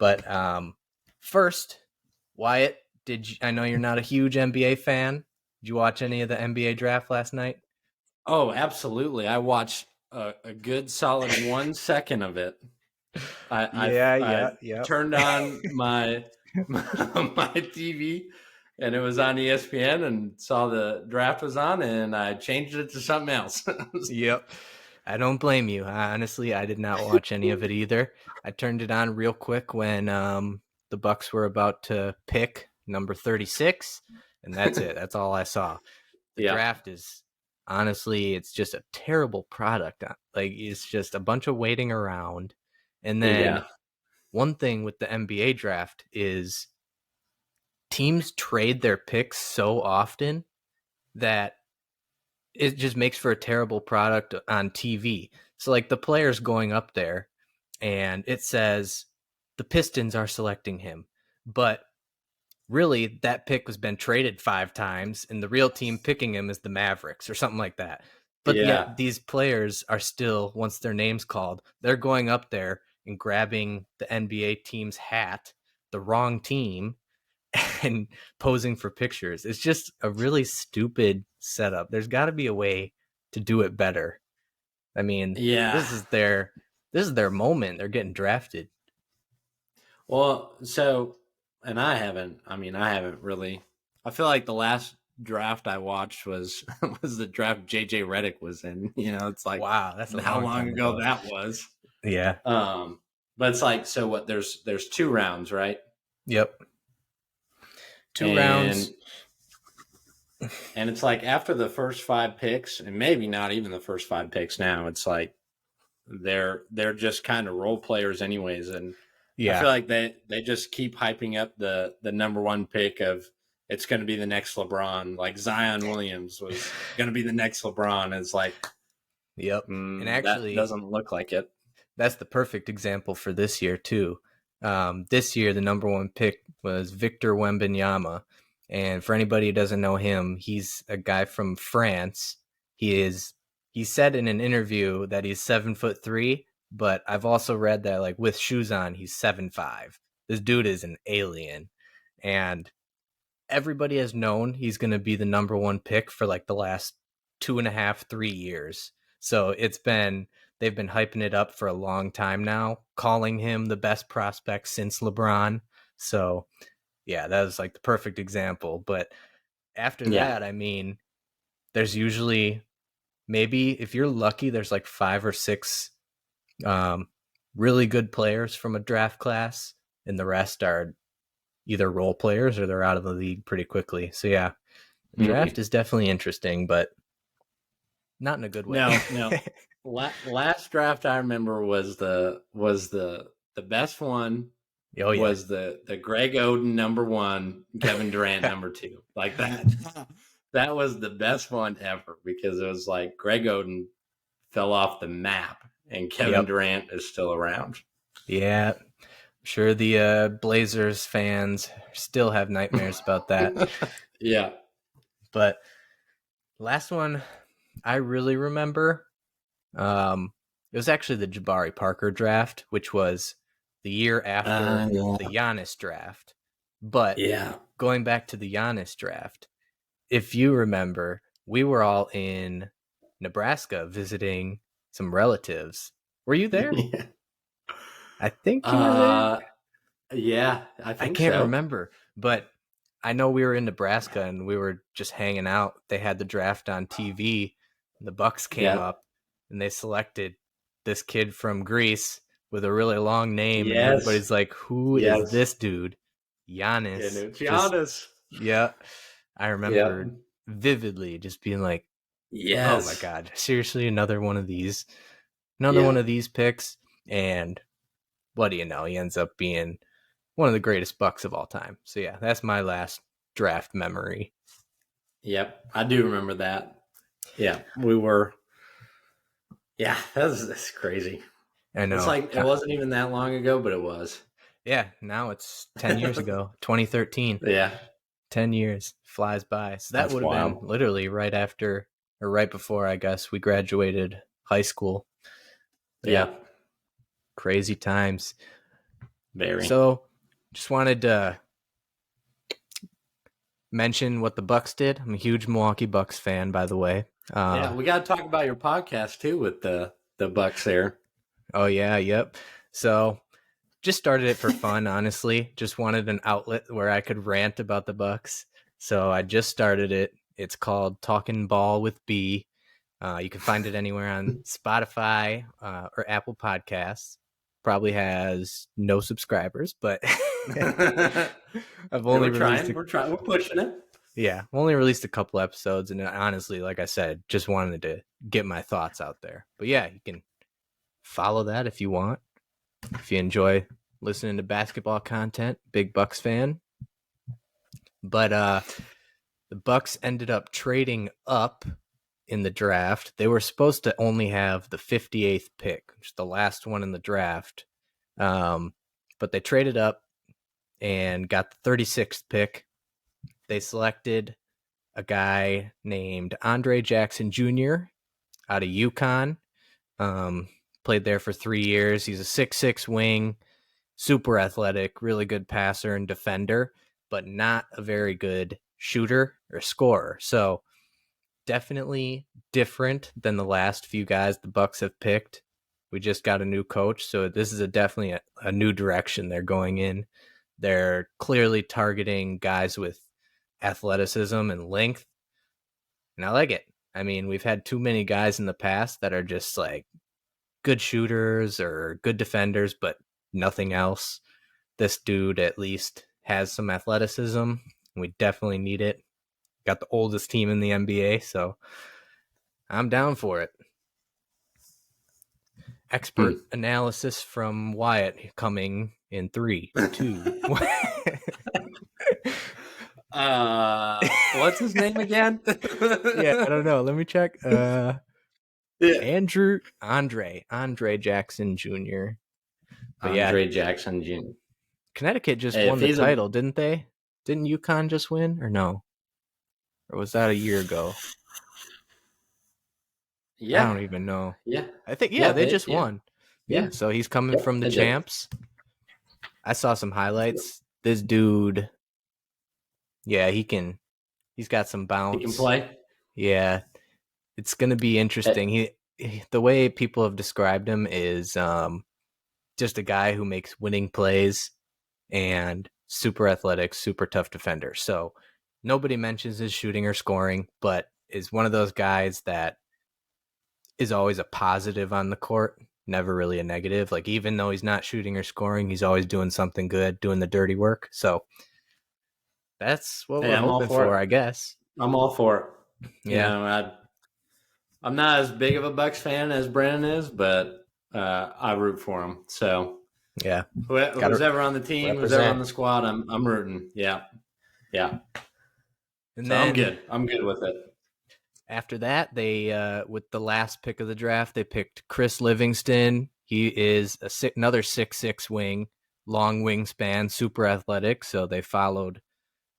But first, Wyatt, I know you're not a huge NBA fan. Did you watch any of the NBA draft last night? Oh, absolutely. I watched a good solid 1 second of it. I turned on my TV and it was on ESPN and saw the draft was on and I changed it to something else. Yep. I don't blame you. Honestly, I did not watch any of it either. I turned it on real quick when the Bucks were about to pick number 36, and that's it. That's all I saw. The draft is honestly, it's just a terrible product. Like, it's just a bunch of waiting around. And then one thing with the NBA draft is teams trade their picks so often that it just makes for a terrible product on TV. So like the player's going up there and it says the Pistons are selecting him, but really that pick has been traded 5 times and the real team picking him is the Mavericks or something like that. But yet these players are still, once their name's called, they're going up there and grabbing the NBA team's hat, the wrong team, and posing for pictures. It's just a really stupid setup. There's got to be a way to do it better. I mean, this is their moment. They're getting drafted. Well, so, and I haven't really. I feel like the last draft I watched was the draft JJ Redick was in. You know, it's like, wow, that's how long ago that was. Yeah. But it's like, so what? There's 2 rounds, right? Yep. 2 rounds. And it's like after the first 5 picks, and maybe not even the first 5 picks now, it's like they're just kind of role players anyways. And I feel like they just keep hyping up the number 1 pick of it's going to be the next LeBron. Like Zion Williams was going to be the next LeBron. It's like, and actually that doesn't look like it. That's the perfect example for this year too. This year, the number 1 pick was Victor Wembanyama. And for anybody who doesn't know him, he's a guy from France. He said in an interview that he's 7'3", but I've also read that like with shoes on, he's 7'5". This dude is an alien. And everybody has known he's going to be the number 1 pick for like the last 2.5, 3 years. So they've been hyping it up for a long time now, calling him the best prospect since LeBron. So, yeah, that was like the perfect example. But after that, I mean, there's usually maybe, if you're lucky, there's like 5 or 6 really good players from a draft class, and the rest are either role players or they're out of the league pretty quickly. So, yeah, the draft is definitely interesting, but not in a good way. No. Last draft I remember was the best one. Oh, yeah. Was the Greg Oden number 1, Kevin Durant number 2. Like that. That was the best one ever because it was like Greg Oden fell off the map and Kevin Durant is still around. Yeah. I'm sure the Blazers fans still have nightmares about that. Yeah. But last one I really remember, it was actually the Jabari Parker draft, which was the year after the Giannis draft. But going back to the Giannis draft, if you remember, we were all in Nebraska visiting some relatives. Were you there? Yeah. I think you were there. Yeah, I can't remember, but I know we were in Nebraska and we were just hanging out. They had the draft on TV. And the Bucks came up and they selected this kid from Greece with a really long name. And everybody's like, who is this dude? Giannis. Giannis. I remember vividly just being like, oh my God, seriously, another one of these picks. And what do you know? He ends up being one of the greatest Bucks of all time. So yeah, that's my last draft memory. Yep, I do remember that. Yeah, we were. Yeah, that's crazy. I know. It's like it wasn't even that long ago, but it was. Yeah, now it's 10 years ago, 2013. Yeah. 10 years flies by. So that would have been literally right after or right before, I guess, we graduated high school. Yeah. Crazy times. Very. So, just wanted to mention what the Bucks did. I'm a huge Milwaukee Bucks fan, by the way. Yeah, we got to talk about your podcast too with the Bucks there. Oh yeah, yep. So just started it for fun, honestly. Just wanted an outlet where I could rant about the Bucks. So I just started it. It's called Talking Ball with B. You can find it anywhere on Spotify or Apple Podcasts. Probably has no subscribers, but I've only released. We're pushing it. Yeah, I've only released a couple episodes, and honestly, like I said, just wanted to get my thoughts out there. But yeah, you can follow that if you want. If you enjoy listening to basketball content, big Bucks fan. But the Bucks ended up trading up in the draft. They were supposed to only have the 58th pick, which is the last one in the draft. But they traded up and got the 36th pick. They selected a guy named Andre Jackson Jr. out of UConn. Played there for 3 years. He's a 6'6" wing, super athletic, really good passer and defender, but not a very good shooter or scorer. So definitely different than the last few guys the Bucks have picked. We just got a new coach, so this is definitely a new direction they're going in. They're clearly targeting guys with athleticism and length, and I like it. I mean, we've had too many guys in the past that are just like good shooters or good defenders, but nothing else. This dude at least has some athleticism, and we definitely need it. Got the oldest team in the NBA, so I'm down for it. Expert analysis from Wyatt coming in 3, 2, 1. What's his name again? Yeah, I don't know. Let me check. Andre Jackson Jr. But Andre Jackson Jr. Connecticut just won the title, didn't they? Didn't UConn just win, or no? Or was that a year ago? Yeah. I don't even know. Yeah. I think, they just won. Yeah. So he's coming from the champs. I saw some highlights. This dude, he's got some bounce. He can play. Yeah. It's going to be interesting. The way people have described him is just a guy who makes winning plays and super athletic, super tough defender. So nobody mentions his shooting or scoring, but is one of those guys that is always a positive on the court, never really a negative. Like, even though he's not shooting or scoring, he's always doing something good, doing the dirty work. So that's what we're hoping for, I guess. I'm all for it. Yeah. I'm not as big of a Bucks fan as Brennan is, but I root for him. So yeah, who's ever on the team, who's ever on the squad, I'm rooting. Yeah. And so then, I'm good with it. After that, they with the last pick of the draft, they picked Chris Livingston. He is another 6'6" wing, long wingspan, super athletic. So they followed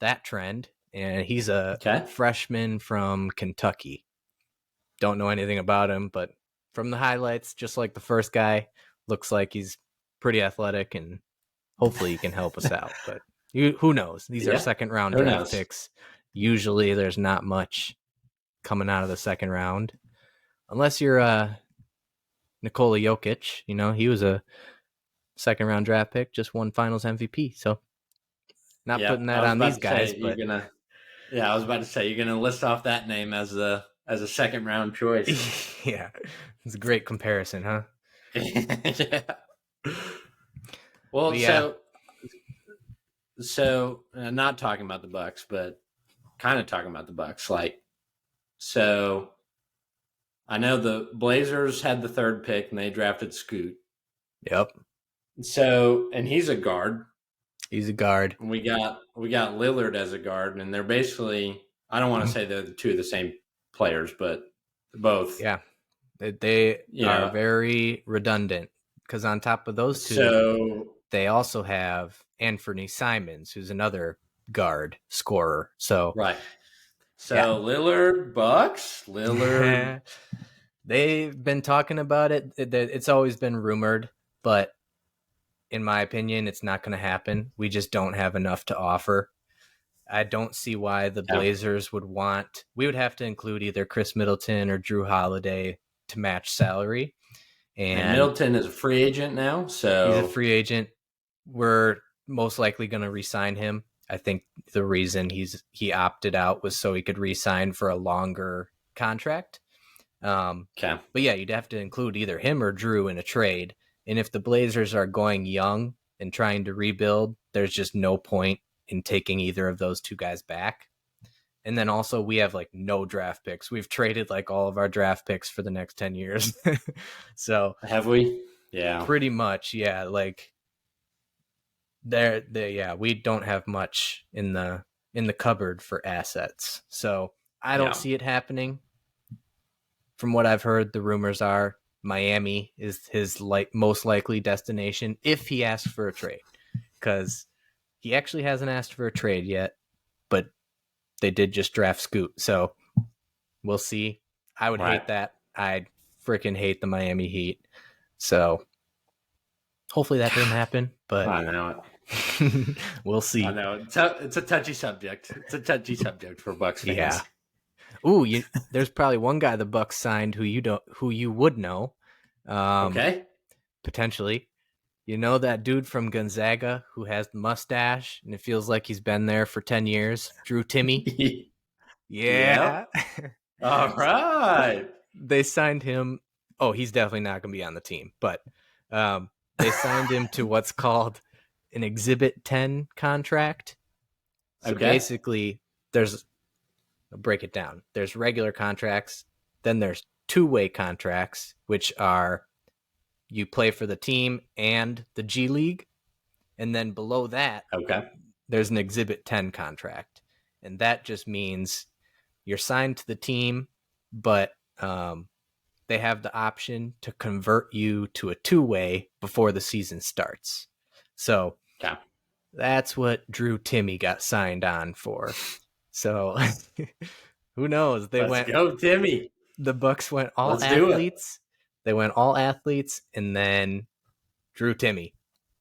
that trend, and he's a freshman from Kentucky. Don't know anything about him, but from the highlights, just like the first guy, looks like he's pretty athletic, and hopefully he can help us out. But who knows? These are second-round draft picks. Usually there's not much coming out of the second round, unless you're Nikola Jokic. He was a second-round draft pick, just won Finals MVP. So not putting that on these guys. But I was about to say, you're gonna list off that name as a second-round choice. Yeah, it's a great comparison, huh? Yeah. Well, so not talking about the Bucks, but kind of talking about the Bucks. So I know the Blazers had the third pick and they drafted Scoot. Yep. So, and he's a guard. He's a guard. We got Lillard as a guard, and they're basically, I don't want to say they're the two of the same players, but both. Yeah. They are very redundant, because on top of those two, they also have Anthony Simons, who's another guard scorer. So right. So Lillard, Bucks, Lillard. They've been talking about it. It's always been rumored, but in my opinion, it's not going to happen. We just don't have enough to offer. I don't see why the Blazers would want. We would have to include either Chris Middleton or Drew Holiday to match salary. And Middleton is a free agent now, so he's a free agent. We're most likely going to re-sign him. I think the reason he opted out was so he could re-sign for a longer contract. Okay. But yeah, you'd have to include either him or Drew in a trade. And if the Blazers are going young and trying to rebuild, there's just no point in taking either of those two guys back. And then also we have like no draft picks. We've traded like all of our draft picks for the next 10 years. So have we? Yeah. Pretty much. Yeah. Like we don't have much in the cupboard for assets. So I don't see it happening. From what I've heard, the rumors are Miami is his most likely destination if he asks for a trade, because he actually hasn't asked for a trade yet, but they did just draft Scoot. So we'll see. I would hate that. I'd freaking hate the Miami Heat. So hopefully that doesn't happen, but I know it. We'll see. I know it's a touchy subject. It's a touchy subject for Bucks fans. Yeah. Ooh, there's probably one guy the Bucks signed who you would know. Okay. Potentially. You know that dude from Gonzaga who has the mustache and it feels like he's been there for 10 years? Drew Timmy? Yeah. All right. They signed him. Oh, he's definitely not going to be on the team, but they signed him to what's called an Exhibit 10 contract. So basically, I'll break it down. There's regular contracts. Then there's two-way contracts, which are you play for the team and the G League. And then below that, there's an Exhibit 10 contract. And that just means you're signed to the team, but they have the option to convert you to a two-way before the season starts. So that's what Drew Timmy got signed on for. So who knows? Let's go, Timmy. The Bucks went all athletes. They went all athletes, and then Drew Timmy,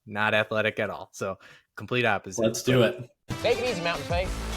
not athletic at all. So complete opposite. Let's do it. Take it easy, Mountain Faith.